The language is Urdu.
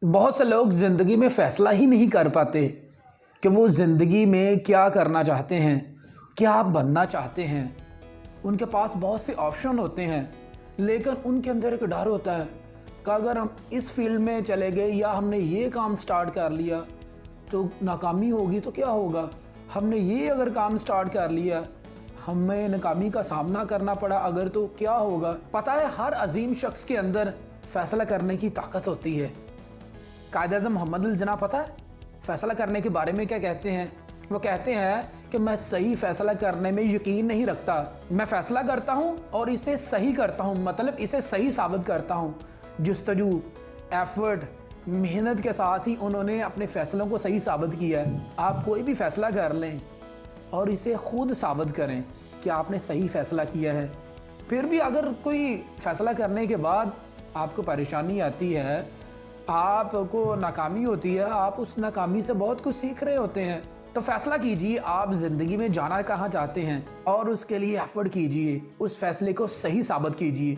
بہت سے لوگ زندگی میں فیصلہ ہی نہیں کر پاتے کہ وہ زندگی میں کیا کرنا چاہتے ہیں، کیا بننا چاہتے ہیں۔ ان کے پاس بہت سے آپشن ہوتے ہیں، لیکن ان کے اندر ایک ڈر ہوتا ہے کہ اگر ہم اس فیلڈ میں چلے گئے یا ہم نے یہ کام سٹارٹ کر لیا تو ناکامی ہوگی تو کیا ہوگا، ہم نے یہ اگر کام سٹارٹ کر لیا ہمیں ناکامی کا سامنا کرنا پڑا اگر تو کیا ہوگا۔ پتہ ہے ہر عظیم شخص کے اندر فیصلہ کرنے کی طاقت ہوتی ہے۔ قائد اعظم محمد علی جناح پتہ ہے فیصلہ کرنے کے بارے میں کیا کہتے ہیں؟ وہ کہتے ہیں کہ میں صحیح فیصلہ کرنے میں یقین نہیں رکھتا، میں فیصلہ کرتا ہوں اور اسے صحیح کرتا ہوں، مطلب اسے صحیح ثابت کرتا ہوں۔ جستجو، ایفرٹ، محنت کے ساتھ ہی انہوں نے اپنے فیصلوں کو صحیح ثابت کیا ہے۔ آپ کوئی بھی فیصلہ کر لیں اور اسے خود ثابت کریں کہ آپ نے صحیح فیصلہ کیا ہے۔ پھر بھی اگر کوئی فیصلہ کرنے کے بعد آپ کو پریشانی آتی ہے، آپ کو ناکامی ہوتی ہے، آپ اس ناکامی سے بہت کچھ سیکھ رہے ہوتے ہیں، تو فیصلہ کیجئے آپ زندگی میں جانا کہاں چاہتے ہیں اور اس کے لیے ایفرٹ کیجئے، اس فیصلے کو صحیح ثابت کیجئے۔